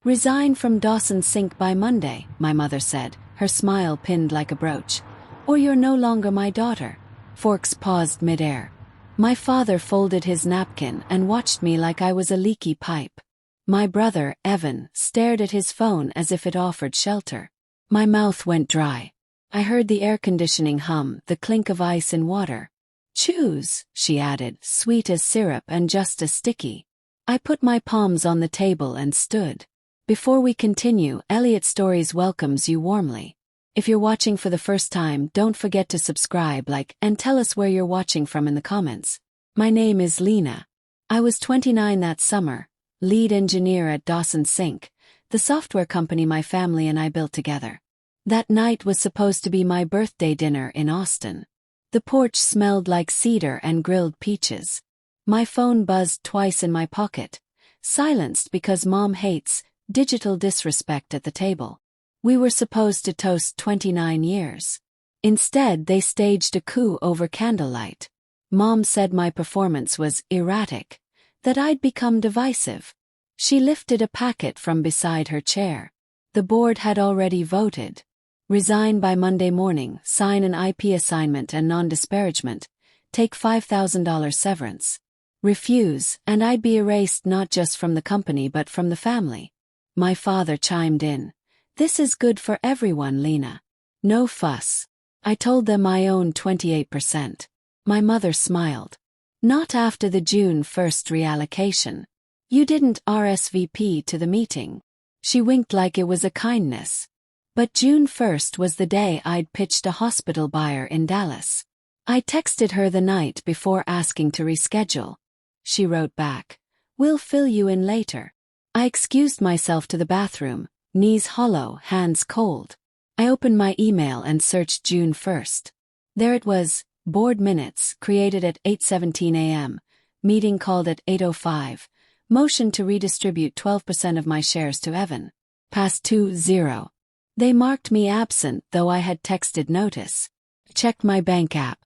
Resign from Dawson's Sink by Monday, my mother said, her smile pinned like a brooch. Or you're no longer my daughter. Forks paused midair. My father folded his napkin and watched me like I was a leaky pipe. My brother, Evan, stared at his phone as if it offered shelter. My mouth went dry. I heard the air conditioning hum, the clink of ice in water. Choose, she added, sweet as syrup and just as sticky. I put my palms on the table and stood. Before we continue, Elliot Stories welcomes you warmly. If you're watching for the first time, don't forget to subscribe, like, and tell us where you're watching from in the comments. My name is Lena. I was 29 that summer, lead engineer at Dawson's Sink, the software company my family and I built together. That night was supposed to be my birthday dinner in Austin. The porch smelled like cedar and grilled peaches. My phone buzzed twice in my pocket, silenced because Mom hates digital disrespect at the table. We were supposed to toast 29 years. Instead, they staged a coup over candlelight. Mom said my performance was erratic, that I'd become divisive. She lifted a packet from beside her chair. The board had already voted. Resign by Monday morning, sign an IP assignment and non-disparagement, take $5,000 severance. Refuse, and I'd be erased not just from the company but from the family. My father chimed in. This is good for everyone, Lena. No fuss. I told them I own 28%. My mother smiled. Not after the June 1st reallocation. You didn't RSVP to the meeting. She winked like it was a kindness. But June 1st was the day I'd pitched a hospital buyer in Dallas. I texted her the night before asking to reschedule. She wrote back, "We'll fill you in later." I excused myself to the bathroom, knees hollow, hands cold. I opened my email and searched June 1st. There it was, board minutes, created at 8:17 a.m., meeting called at 8:05, motion to redistribute 12% of my shares to Evan. Past 2:0. They marked me absent, though I had texted notice. Checked my bank app.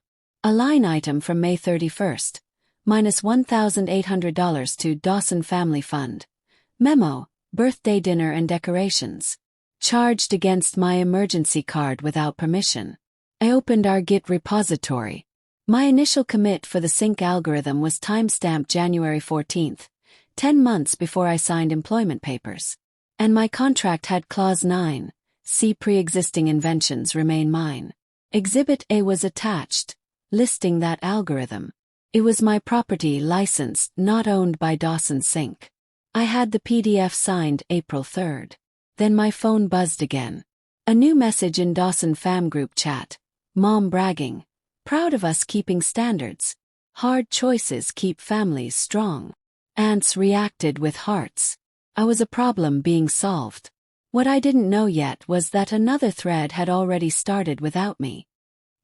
A line item from May 31st, minus $1,800 to Dawson Family Fund. Memo, birthday dinner and decorations. Charged against my emergency card without permission. I opened our Git repository. My initial commit for the sync algorithm was timestamped January 14th, 10 months before I signed employment papers. And my contract had Clause 9, see pre-existing inventions remain mine. Exhibit A was attached, listing that algorithm. It was my property, licensed, not owned by Dawson's Sink. I had the PDF signed April 3rd. Then my phone buzzed again. A new message in Dawson Fam Group chat. Mom bragging. Proud of us keeping standards. Hard choices keep families strong. Aunts reacted with hearts. I was a problem being solved. What I didn't know yet was that another thread had already started without me.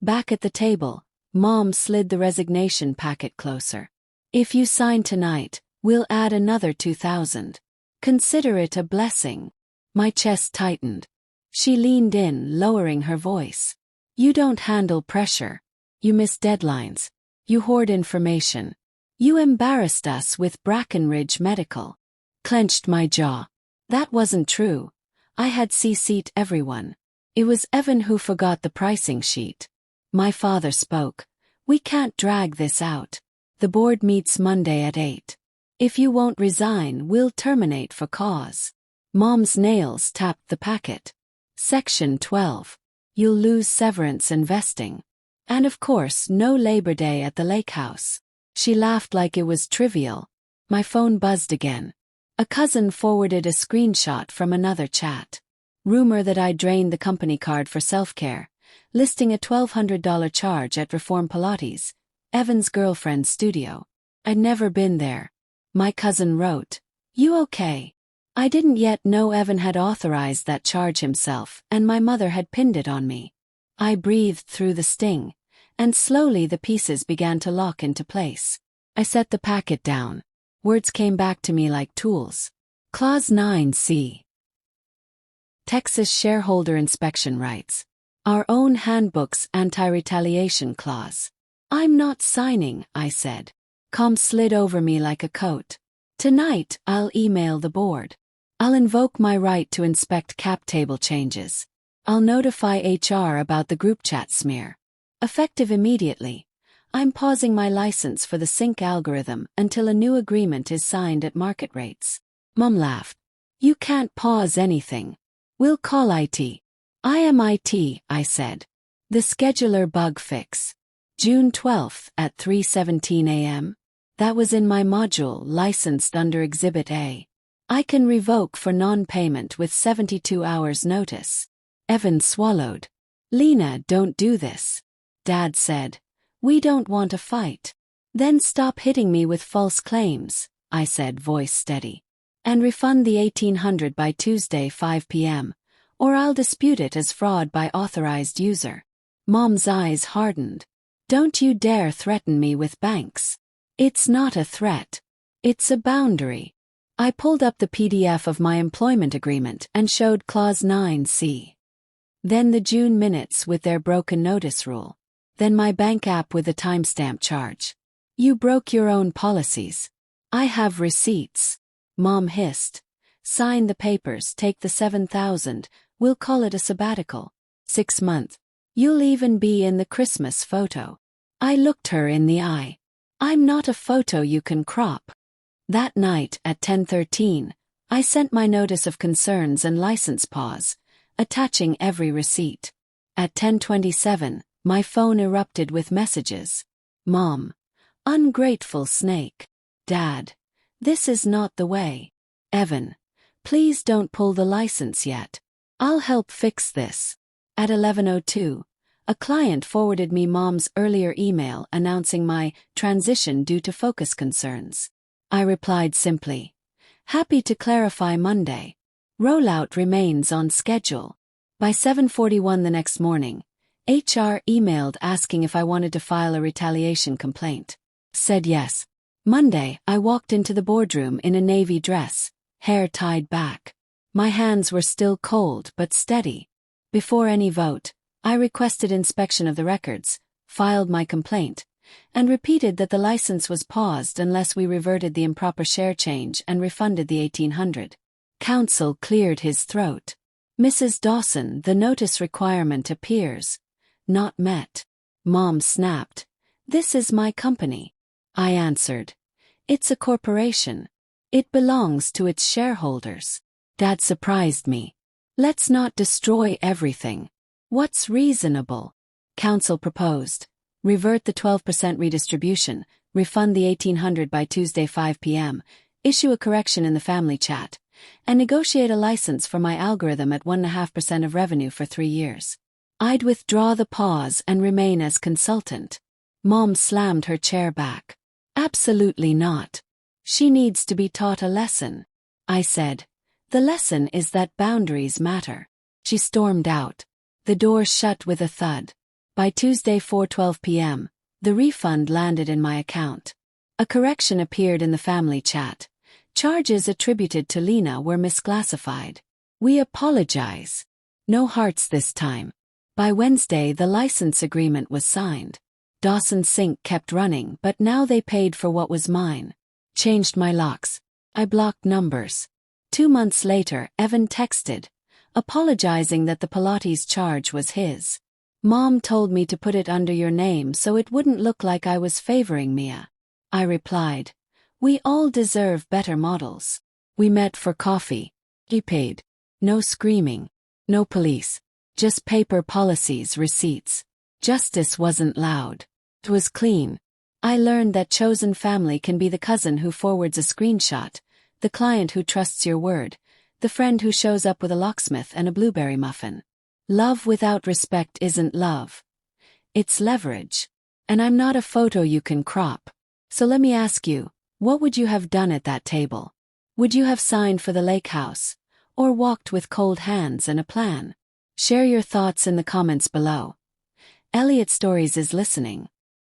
Back at the table, Mom slid the resignation packet closer. If you sign tonight, we'll add another 2,000. Consider it a blessing. My chest tightened. She leaned in, lowering her voice. You don't handle pressure. You miss deadlines. You hoard information. You embarrassed us with Brackenridge Medical. Clenched my jaw. That wasn't true. I had CC'd everyone. It was Evan who forgot the pricing sheet. My father spoke. We can't drag this out. The board meets Monday at 8. If you won't resign, we'll terminate for cause. Mom's nails tapped the packet. Section 12. You'll lose severance and vesting. And of course, no Labor Day at the lake house. She laughed like it was trivial. My phone buzzed again. A cousin forwarded a screenshot from another chat. Rumor that I drained the company card for self-care, listing a $1,200 charge at Reform Pilates, Evan's girlfriend's studio. I'd never been there. My cousin wrote, "You okay?" I didn't yet know Evan had authorized that charge himself, and my mother had pinned it on me. I breathed through the sting, and slowly the pieces began to lock into place. I set the packet down. Words came back to me like tools. Clause 9C. Texas Shareholder Inspection Rights. Our own handbook's anti-retaliation clause. I'm not signing, I said. Calm slid over me like a coat. Tonight, I'll email the board. I'll invoke my right to inspect cap table changes. I'll notify HR about the group chat smear. Effective immediately. I'm pausing my license for the sync algorithm until a new agreement is signed at market rates. Mom laughed. You can't pause anything. We'll call IT. I am IT, I said. The scheduler bug fix. June 12th at 3:17 a.m. That was in my module licensed under Exhibit A. I can revoke for non-payment with 72 hours notice. Evan swallowed. Lena, don't do this. Dad said. We don't want a fight. Then stop hitting me with false claims, I said, voice steady. And refund the $1,800 by Tuesday 5 p.m., or I'll dispute it as fraud by authorized user. Mom's eyes hardened. Don't you dare threaten me with banks. It's not a threat. It's a boundary. I pulled up the PDF of my employment agreement and showed Clause 9C. Then the June minutes with their broken notice rule. Then my bank app with the timestamp charge. You broke your own policies. I have receipts. Mom hissed. Sign the papers, take the $7,000, we'll call it a sabbatical. 6 months. You'll even be in the Christmas photo. I looked her in the eye. I'm not a photo you can crop. That night at 10:13, I sent my notice of concerns and license pause, attaching every receipt. At 10:27, my phone erupted with messages. Mom. Ungrateful snake. Dad. This is not the way. Evan. Please don't pull the license yet. I'll help fix this. At 11:02, a client forwarded me Mom's earlier email announcing my transition due to focus concerns. I replied simply, happy to clarify Monday. Rollout remains on schedule. By 7:41 the next morning, HR emailed asking if I wanted to file a retaliation complaint. Said yes. Monday, I walked into the boardroom in a navy dress, hair tied back. My hands were still cold but steady. Before any vote, I requested inspection of the records, filed my complaint, and repeated that the license was paused unless we reverted the improper share change and refunded the $1,800. Counsel cleared his throat. Mrs. Dawson, the notice requirement appears. Not met. Mom snapped. This is my company. I answered. It's a corporation. It belongs to its shareholders. Dad surprised me. Let's not destroy everything. What's reasonable? Counsel proposed. Revert the 12% redistribution, refund the $1,800 by Tuesday 5 p.m., issue a correction in the family chat, and negotiate a license for my algorithm at 1.5% of revenue for 3 years. I'd withdraw the pause and remain as consultant. Mom slammed her chair back. Absolutely not. She needs to be taught a lesson. I said. The lesson is that boundaries matter. She stormed out. The door shut with a thud. By Tuesday 4:12 p.m., the refund landed in my account. A correction appeared in the family chat. Charges attributed to Lena were misclassified. We apologize. No hearts this time. By Wednesday, the license agreement was signed. Dawson Sync kept running, but now they paid for what was mine. Changed my locks. I blocked numbers. 2 months later, Evan texted, apologizing that the Pilates charge was his. Mom told me to put it under your name so it wouldn't look like I was favoring Mia. I replied, we all deserve better models. We met for coffee. He paid. No screaming. No police. Just paper policies, receipts. Justice wasn't loud. It was clean. I learned that chosen family can be the cousin who forwards a screenshot, the client who trusts your word, the friend who shows up with a locksmith and a blueberry muffin. Love without respect isn't love. It's leverage. And I'm not a photo you can crop. So let me ask you, what would you have done at that table? Would you have signed for the lake house? Or walked with cold hands and a plan? Share your thoughts in the comments below. Elliot Stories is listening.